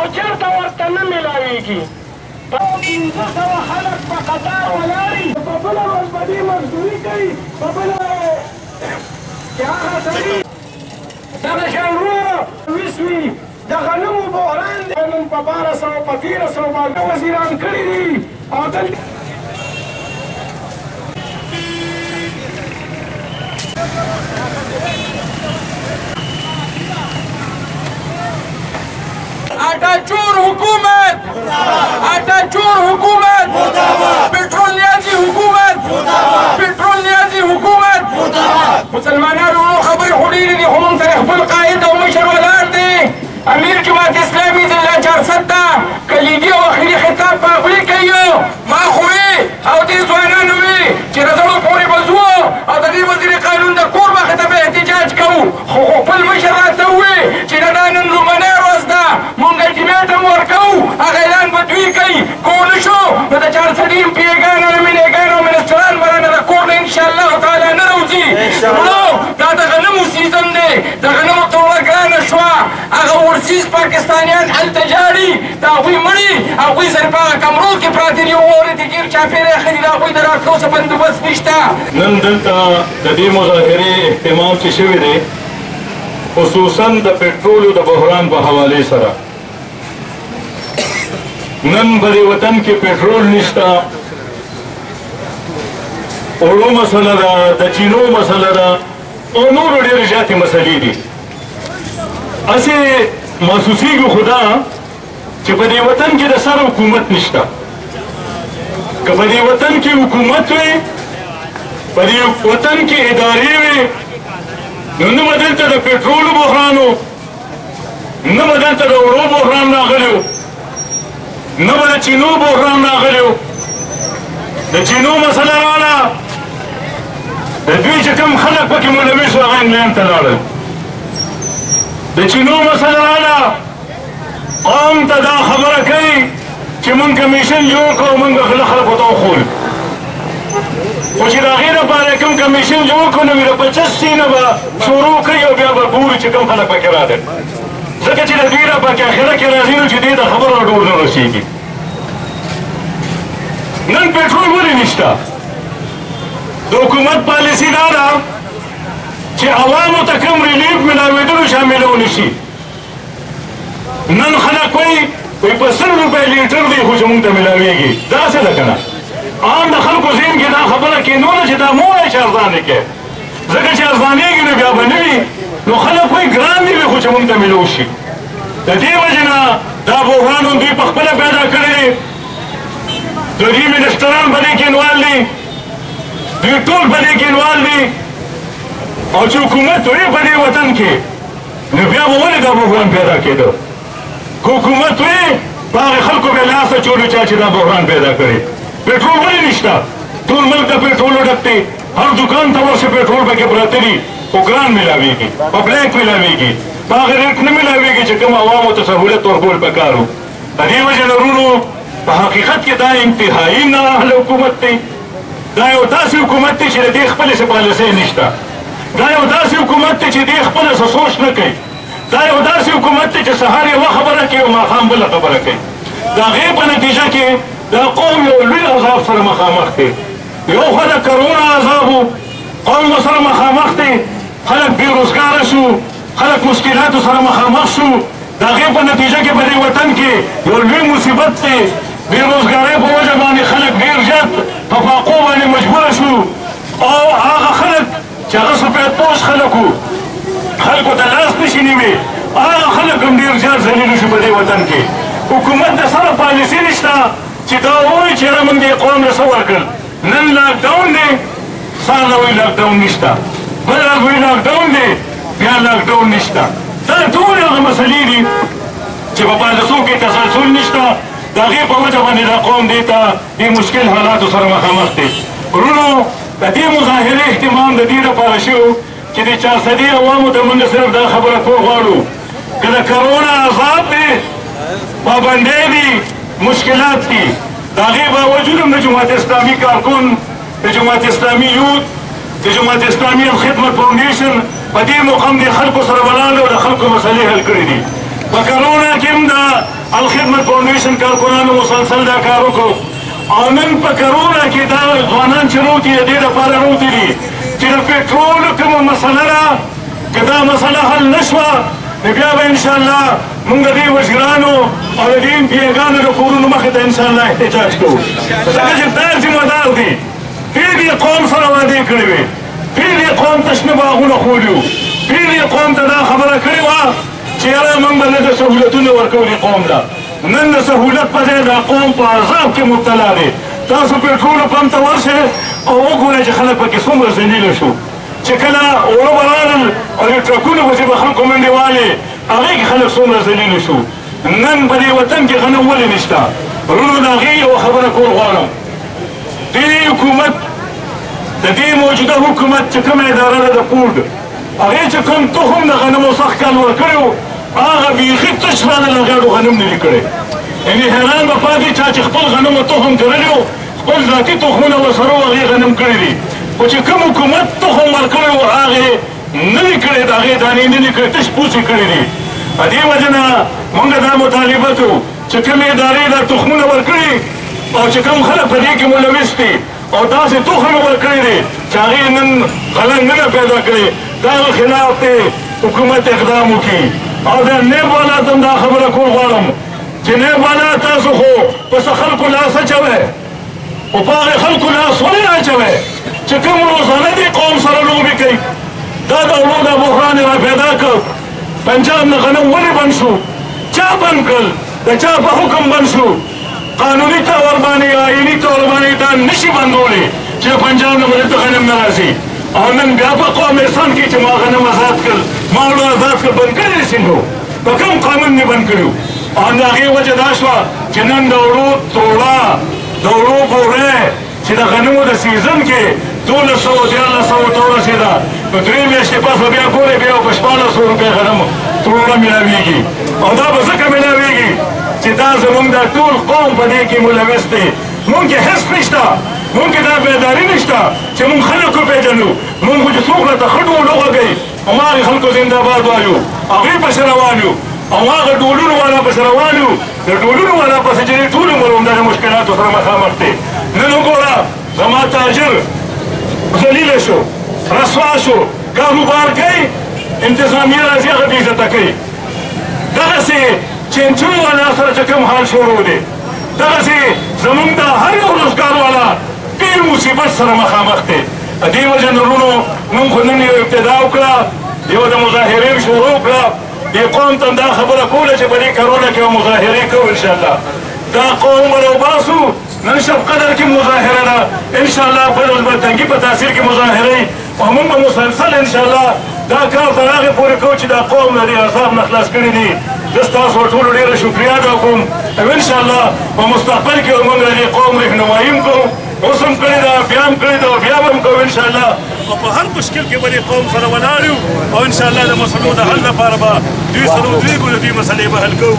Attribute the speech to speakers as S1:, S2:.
S1: او چېرته ورته نه میلاویږي. 1500 خلک په قطار ولاړي، په بله ورځ به دې مزدوري کوي، په بله چې هغه سړي دغه شان وروره ویس وي د غنمو بحران دی. نن په 1200 په 1300 باندې وزیران کړي دي او دلته
S2: Atatürk hükümet! Atatürk hükümet! Petrol niyazi hükümet! Petrol niyazi hükümet! مسلمانان ورو خبرې خوړلې دي خو موږ سره خپل قائد او مشر ولاړ دی. امیر جماعت اسلامي ضلع 400 ته کلیدي او اخري خطاب په هغوی کوي. ما خو وي او دې ځوانانو وي چې رزړو پورې به ځو او د دې وزیر قانون د کور مخې ته به احتجاج کوو. خو خپل مشر راته ووي چې نه دا نن لومړنۍ ورځ ده، موږ الټیمیټم ورکوو، هغه اعلان به دوی کوي. که ونه شو نو د 400 پیګان او مینېګان او منسټران به رانه د کور نه انشاءالله تعالی نه راوځي. نو دا د غنمو سیزن دی، د غنمو توړه ګرانه شوه. هغه ورسیز پاکستانیان هلته جاړي، د هغوی مړي هغوی سره په هغه کمرو کې پراته دي، واورې ته ګیر چاپېره ښه دي، د هغوی د راتلو څه بندوبست نشته.
S3: نن دلته د دې مظاهرې اهتمام چې شوی دی خصوصا د پټرولو د بحران په حوالې سره. نن په دې وطن کې پټرول نشته، اوړو مسله ده، د چینو مسله ده او نورو ډېرې زیاتې مسلې دي. هسې محسوسېږي خو دا چې په دې وطن کې د سر حکومت نشته. که په دې وطن کې حکومت وي، په دې وطن کې ادارې وي، نو نه به دلته د پټرولو بحران و، نه به دلته د اوړو بحران راغلی و، نه به د چینو بحران راغلی و. د چینو مسله راغله، د دوی چې کوم خلک پکې ملوث وو هغه انګلینډ ته لاړل. د چینو مسله راغله، قوم ته دا خبره کوي چې مونږ کمیشن جوړ کړو، مونږ به خلکو ته وښولو. خو چې د هغې دپاره کوم کمیشن جوړ کړو نو د 85 نه به شروع کوي او بیا به ګورو چې کوم خلک پکې راغلل. ځکه چې د دوی نه پکې اخره کې راځي نو چې دې ته خبره ډول نه رسېږي. نن پټرول ولې نشته؟ د حکومت پالیسي دا ده چې عوامو ته کوم ریلیف میلاوېدلو شاملو نشي. نن خلک وایي په 100 روپۍ لیټر دی خو چې مونږ ته میلاوېږي. داسې ده که نه؟ عام د خلکو ذهن کې دا خبره کېنوله چې دا مه وایه چې ارزانې کې، ځکه چې ارزانېږي نو بیا به نه وي، نو خلک وایي ګران دي خو چې مونږ ته میلو شي. د دې وجې نه دا بحران دوی په خپله پیدا کړی دی. د دوی منسټران په دې کې انوال دي، دوی ټول په دې کې انوال دي، او چې حکومت وي په دې وطن کې نو بیا به ولې دا بحران پیدا کېده؟ که حکومت وي په هغې خلکو بیا لاس اچولو چا چې دا بحران پیدا کړی. پټرول ولې نشته؟ ټول ملک د پټرولو ډک دی، هر دکان ته ورشي پټرول پکې پراته دي، خو ګران میلاوېږي، په بلیک میلاوېږي، په هغه ریټ نه میلاوېږي چې کوم عوامو ته سهولت ورکول پکار وو. د دې وجې نه وروڼو په حقیقت کې دا انتهایي نااهله حکومت دی. دا یو داسې حکومت دی چې د دې خپلې څه پالیسۍ نشته. دا یو داسې حکومت دی چې دې خپله څه سوچ نه کوي. دا یو داسې حکومت دی چې سهار یوه خبره کوي او ماښام بله خبره کوي. د هغې په نتیجه کې دا قوم یو لوی عذاب سره مخامخ دی. یو خو د کرونا عذاب و، قوم سره مخامخ دی، خلک بېروزګاره شو، خلک مشکلاتو سره مخامخ شو. د هغې په نتیجه کې په دې وطن کې یو لوی مصیبت دی. بېروزګارۍ په وجه باندې خلک ډېر زیات په فاقو باندې مجبوره شو، او هغه خلک چې هغه سپېدپوش خلک وو، خلکو ته لاس نشي نیوی، هغه خلک هم ډېر زیات ذلیل شو په دې وطن کې. حکومت د سره پالیسي نشته چې دا ووایي چې یاره موږ دې قوم له څه ورکړل. نن لاکډاون دی، سهار نه وایي لاکډاون نشته، بل ورځ وایي لاکډاون دی، بیا لاکډاون نشته. دا ټول هغه مسلې دي چې په پالیسو کې تسلسل نشته. د هغې په وجه باندې دا قوم دې ته دې مشکل حالاتو سره مخامخ دی. وروڼو د دې مظاهرې اهتمام د دې لپاره شو چې د 400 عوامو ته موږ صرف دا خبره کول غواړو که د کرونا عذاب دی، پابندۍ دي، مشکلات دي، د هغې باوجود هم د جماعت اسلامي کارکون، د جماعت اسلامي یوت، د جماعت اسلامي الخدمت فاونډیشن په دې مقام د خلکو سره ولاړ او د خلکو مسلې حل کړي دي. په کرونا کې هم د الخدمت فاؤنډیشن کارکونانو مسلسل دا کار وکړو او نن په کرونا کې دا ځوانان چې روتي د دې لپاره روتي دي چې د پټرول کومه مسله ده که دا مسله حل نه شوه نو بیا به انشاءالله موږ د دې وزیرانو او د دې امپیګانو د کورونو مخې ته انشاءالله احتجاج کوو ځکه چې دا ذمهدار دي ډېر یې قوم سره وعدې کړې وې ډېر یې قوم ته شنه باغونه ښودي وو ډېر یې قوم ته دا خبره کړې وه چې یاره موږ به لږه سهولتونه ورکوو دې قوم ته نن د سهولت په ځای دا قوم په عذاب کې مبتلا دی تاسو پټرولو پمپ ته ورشئ او وګورئ چې خلک پکې څومره ذلیله شو چې کله اوړه به راغلل او د ټرکونو پسې به خلکو منډې والې هغې کې خلک څومره ذلیله شو نن په دې وطن کې غنم ولې نشته وروڼو د هغې یوه خبره کول غواړم دې حکومت د دې موجوده حکومت چې کومه اداره ده د پورډ هغې چې کوم تخم د غنمو سخت کال ورکړی و هغه بیخي تش راغلی هغې غنم نه دي کړی یعنې حیران به پاتې چا چې خپل غنمو تخم کرلی و خپل ذاتي تخمونه ورسره و هغې غنم کړي دي خو چې کوم حکومت تخم ورکړی و هغې نه دي کړی د هغې دانې نه دي کړی تش پوڅې کړي دي په دې وجه نه مونږ دا مطالبه کوو چې کومې ادارې دا تخمونه ورکړي او چې کوم خلک په دې کې ملوث دي او داسې تخم ورکړی دی چې هغې نن غلنګ نه پیدا کړي د هغه خلاف دی حکومت اقدام وکړي او د نیب والا ته دا خبره کول غواړم چې نیب والا تاسو خو پس خلکو لاس اچوئ خو په هغې خلکو لاس ولې اچوئ چې کوم روزانه دې قوم سره لوبې کوي دا دولو دا بحران یې را پیدا کړ پنجاب نه غنم ولې بند شو چا بند کړل د چا په حکم بند شو قانوني طور باندې آئیني طور باندې دا نشي بندولی چې پنجاب نه بلته غنم نه راځي او نن بیا په قوم احسان کې چې ما غنم آزاد کړل ما وړو آزاد کړل بند کړی څنګه په کوم قانون نه بند کړي او د هغې وجه دا شوه چې نن د وړو توړه د وړو بورۍ چې د غنمو د سیزن کې 1200 1400 ته ورسېده نو 3 میاشتې پس به بیا ګورئ بیا په 1400 روپۍ غنم توړه میلاویږي او دا به ځکه میلاویږي چې دا زمونږ دا ټول قوم په دې کې ملوث دی مونږ کې حس نشته مونږ کې دا بیداري نشته چې مونږ خلک وپېژنو مونږ خو چې څوک راته ښه ډول وغږوي هماغې خلکو زندهباد وایو هغوی پسې روان یو او هغه ډولونو والا پسې روان یو د ډولونو والا پسې چې ټول عمر همدغه مشکلاتو سره مخامخ دی نن وګوره زما تاجر ذلیله شو رسوا شو کاروبار کوي انتظامیه راځي هغه بې عزته کوي دغسې چینچن والا سره چې کوم حال شروع دی دغسې زمونږ د هر یو روزګار والا ډېر مصیبت سره مخامخ دی دې وجه نه وروڼو موږ خو نن یو ابتدا وکړه یو د مظاهرې شروع کړه دې قوم ته دا خبره کوله چې په دې کرونا کې به مظاهرې کوو انشاءالله دا قوم به راوباسو نن شب قدر کې مظاهره ده انشاءالله په تنګي په تاثیر کې مظاهرې او موږ به مسلسل انشاءالله دا کار تر هغې پورې کوو چې دا قوم له دې عذاب نه خلاص کړي دي زه ستاسو ټولو ډېره شکریا ادا کوم او انشاءالله په مستقبل کې به موږ د دې قوم رهنمایي هم کوو اوس هم کړې ده بیا هم کړې ده او بیا به هم کوو انشاءالله او په هر مشکل کې به دې قوم سره ولاړ یو او انشاءالله د مسلو د حل لپاره به دوی سره ودرېږو د دې مسلې به حل کوو